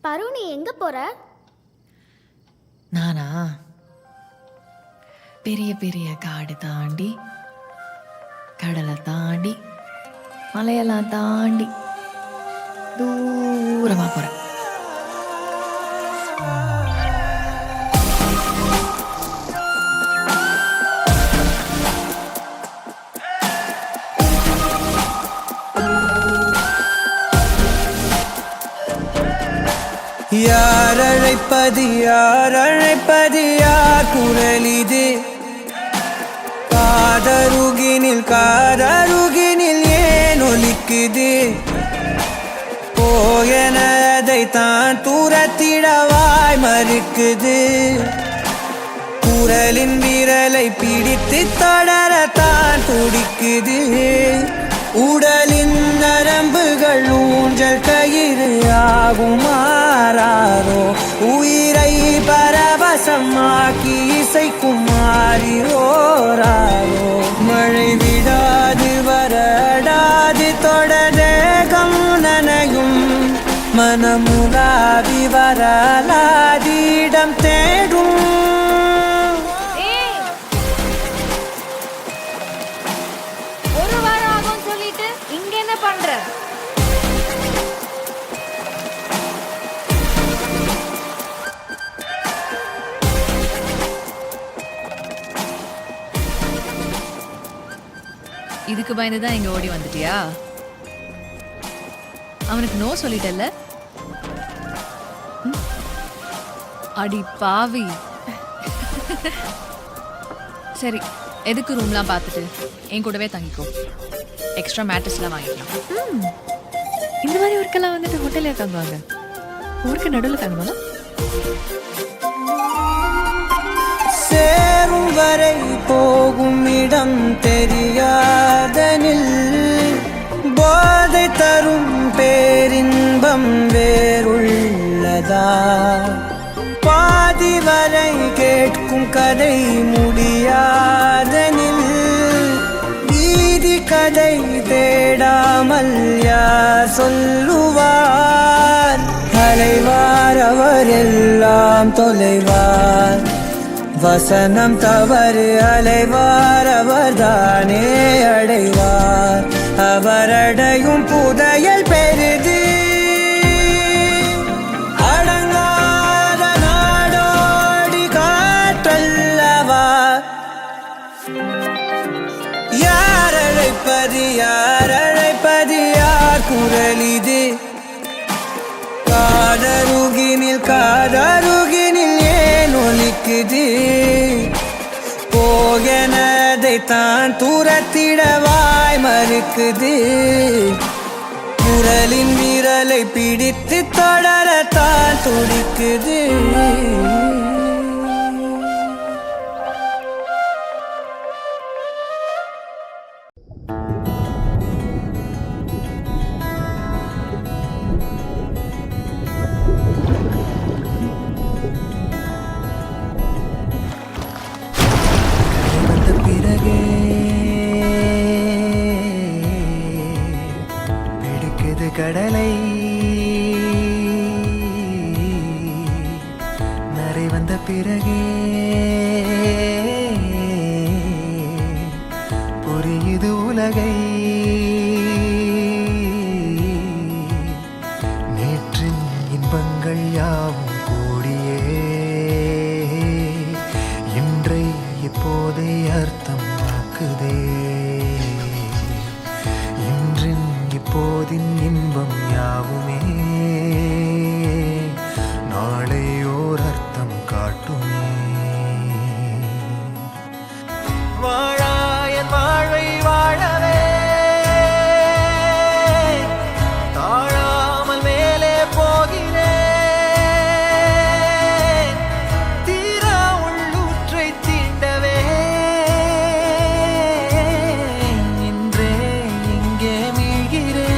பரு, நீ எங்க போற? நானா பெரிய பெரிய காடு தாண்டி, கடலை தாண்டி, மலையெல்லாம் தாண்டி தூரமா போறேன். யார் அழைப்பது யார் அழைப்பது யார் குரலிது? காதருகினில் ஏன் ஒலிக்குது? போயனதை தான் தூரத்திடவாய் மறுக்குது. குரலின் விரலை பிடித்து தொடரத்தான் துடிக்குது. உடலின் நரம்புகள் ஊஞ்சல் கயிறு ஆகுமாறாரோ, உயிரை பரவசமாக்கி இசைக்கும் மாறியோராரோ. மழை விடாது வரடாது தொடரேகம் நனையும், மனமுலாவி வரலாதிடம் தேடும். இதுக்கு பயந்துதான் இங்க ஓடி வந்துட்டியா? அவனுக்கு நோ சொல்லிட்டல்ல? அடி பாவி. சரி, எதுக்கு ரூம்லாம் பார்த்துட்டு என் கூடவே தங்கிக்கோ. எக்ஸ்ட்ரா மேட்ரஸ்லாம் வாங்கிக்கலாம். இந்த மாதிரி ஒர்க்கெல்லாம் வந்துட்டு ஹோட்டல்ல தங்குவாங்க. ஊருக்கு நடுவில் தங்கணும்னா சேரும் வரை போகும் இடம் தெரியாதனில், போதை தரும் பேரின்பம் வேறுள்ளதா? பாதி வரை கேட்கும் கதை முடியாதனில், வீதி கதை தேடாமல் யார் சொல்லுவார்? அலைவார் அவர் எல்லாம் தொலைவார், வசனம் தவறு அலைவார் அவர்தானே அடைவார். அவரடையும் புதையல் பெரிது, அடங்காத நாடோடி காற்றல்லவா. யார் அழைப்பது யார் அழைப்பது யார் குரலிது? காதருகினில் ஏன் ஒலிக்குது? போகனதை தான் தூரத்திடவாய் மறுக்குது. குரலின் விரலை பிடித்து தொடரத்தான் துடிக்குது. கடலை நரை வந்த பிறகே புரியுது உலகை. நேற்றின் இன்பங்கள் யாவும் கூடியே இன்றை இப்போதை அர்த்தம் ஆக்குதே. இன்றின் இப்போதின் இன்பம் யாவுமே நாளை ஓர் அர்த்தம் காட்டுமே. வாழாயன் வாழ்வை வாழவே தாழாமல் மேலே போகிறேன். தீரா உள்ளூற்றை தீண்டவே இன்றே இங்கே மீழ்கிறேன்.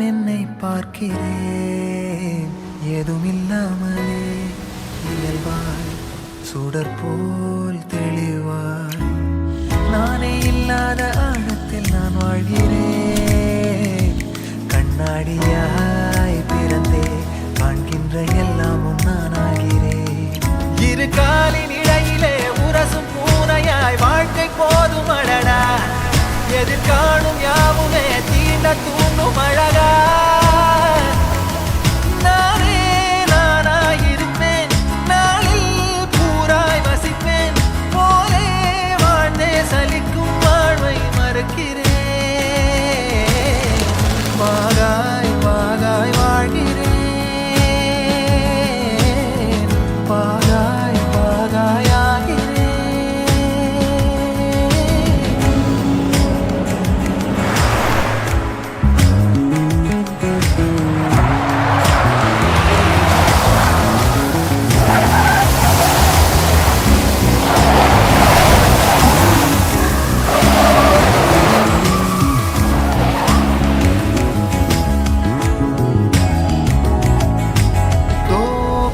என்னை பார்க்கிறேன் ஏதுமில்லாமலே இயல்பாய் சுடர் போல் தெளிவாய் நானே இல்லாத ஆழத்தில் நான் வாழ்கிறேன் கண்ணாடியாய் பிறந்தே காண்கின்ற எல்லாமும் நான் ஆகிறேன் இரு காலின் இடையிலே உரசும் பூனையாய் வாழ்க்கை போதும் அழடா எதிர்காணும் யாவுமே தீண்ட தூண்டும் அழகா நானே நானாயிருப்பேன் நாளில் பூராய் வசிப்பேன் போலே வாழ்ந்தே சலிக்கும் வாழ்வை மறுக்கிறேன் வாகாய் வாகாய் வாழ்கிறேன் வாகாய் வாகாய் ஆகிறேன்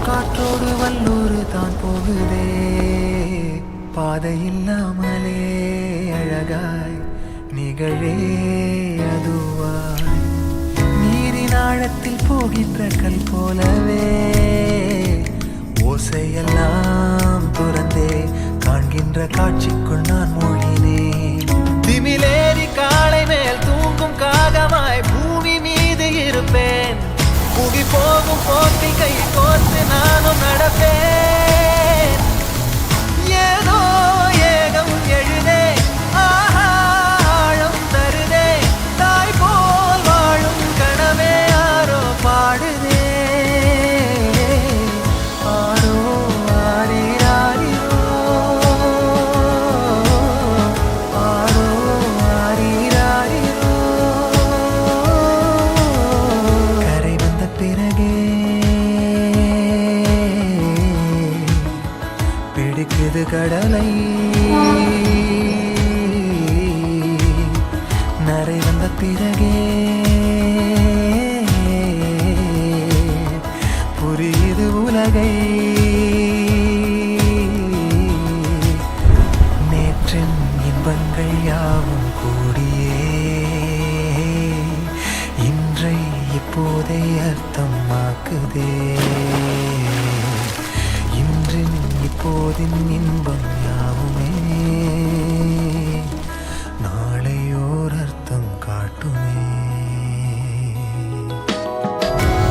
காற்றோடு வல்லூர் தான் போகுதே பாதை இல்லாமலே அழகாய் நிகழே அதுவாய் நீரின் ஆழத்தில் போகின்ற கல் போலவே ஓசையெல்லாம் துறந்தே காண்கின்ற காட்சிக்குள் நான் மூழ்கினேன் திமிலேறி காலை மேல் தூங்கும் காகமாய் பூமி மீது இருப்பேன் புவி போகும் போக்கில் கை கோர்த்து நானும் நடப்பேன் ஏதோ ஏகம் எழுதே ஆழம் தருதே தாய் போல் வாழும் கனவே யாரோ பாடுதே ஆரோ ஆரீராரிரோ ஆரோ ஆரீராரிரோ கரை வந்த பிறகே பிடிக்குது கடலை நரை வந்த பிறகே புரியுது உலகை நேற்றின் இன்பங்கள் யாவும் கூடியே இன்றை இப்போதை அர்த்தமாக்குதே இன்றின் இப்போதின் இன்பம் யாவுமே நாளையோர் அர்த்தம் காட்டுமே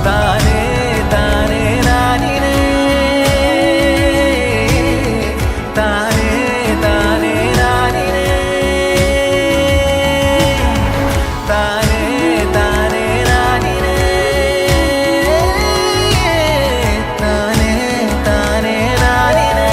தானே தானே நானினே தானே தானே நானினே தானே தானே நானினே தானே தானே நானினே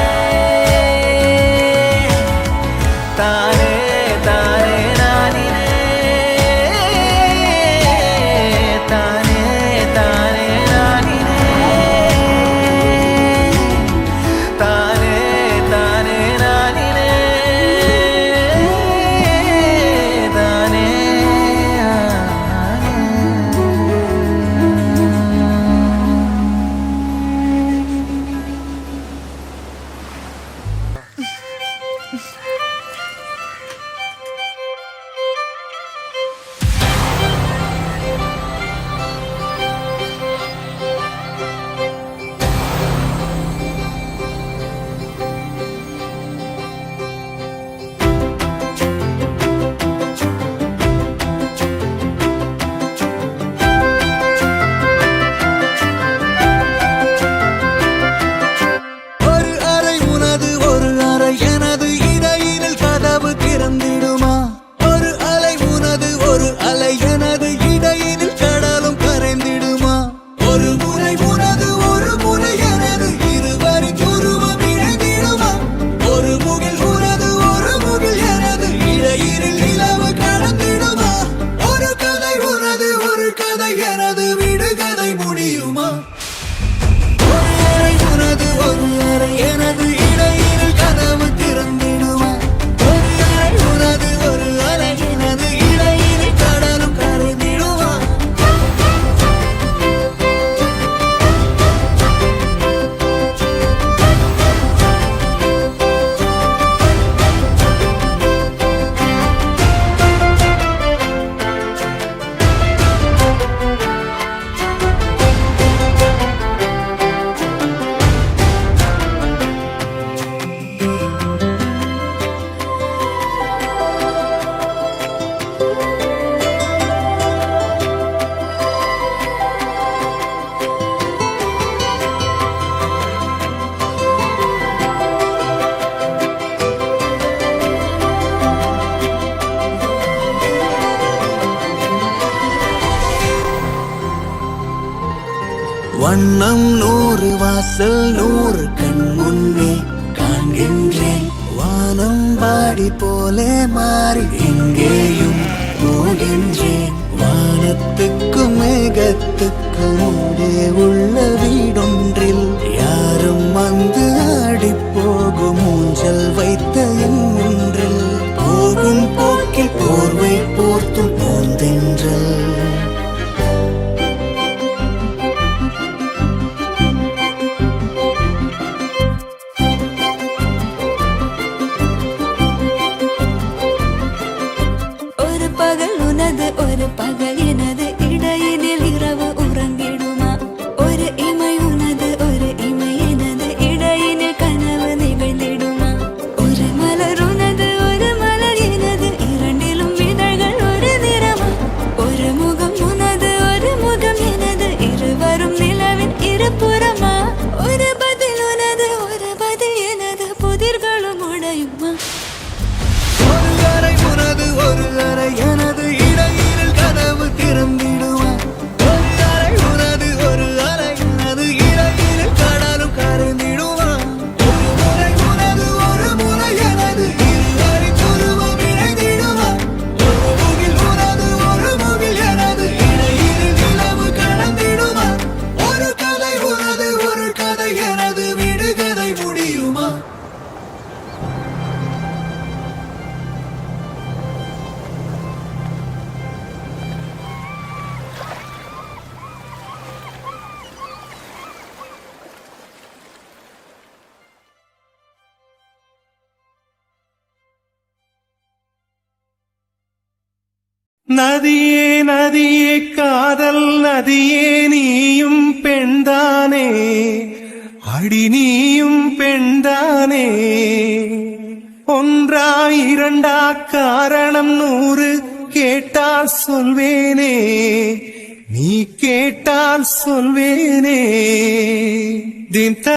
வண்ணம் 100 வாசல் 100 கண் முன்னே காண்கின்றேன். வானம் பாடி போலே மாறி எங்கேயும் போகின்றேன். வானத்துக்கும் மேகத்துக்கும் ஊடே உள்ள வீடொன்றில் யாரும் வந்து ஆடி போகும் ஊஞ்சல் வைத்த ஒன்றில் போகும் போக்கில் போர்வை போர்த்தும் போந்தென்றல். ஒரு பகல் உனது ஒரு பகல் எனது இடையினில் இரவு உறங்கிடுமா? ஒரு இமை உனது ஒரு இமை எனது இடையினில் கனவு நிகழ்ந்திடுமா? ஒரு மலர் உனது ஒரு மலர் எனது இரண்டிலும் இதழ்கள் ஒரு நிறமா? ஒரு முகம் உனது ஒரு முகம் எனது இருவரும் நிலவின் இருபுறமா? ஒரு பதில் உனது ஒரு பதில் எனது புதிர்களும் உடையுமா? ஒரு அறை உனது ஒரு அறை எனது இடையில் கனவு திறந்திடுமா? ஒரு அறை உனது ஒரு அறை எனது இடையில் கடலும் கரைந்திடுமா? ஒரு முறை உனது ஒரு முறை எனது இருவரின் துருவம் இணைந்திடுமா? ஒரு முகில் உனது ஒரு முகில் எனது இடையில் நிலவு கடந்திடுமா? ஒரு கதை உனது ஒரு கதை எனது விடுகதை முடியுமா? நதியே நதியே காதல் நதியே நீயும் பெண்தானே, அடி நீயும் பெண்தானே. ஒன்றா இரண்டா காரணம் 100 கேட்டால் சொல்வேனே, நீ கேட்டால் சொல்வேனே. தின்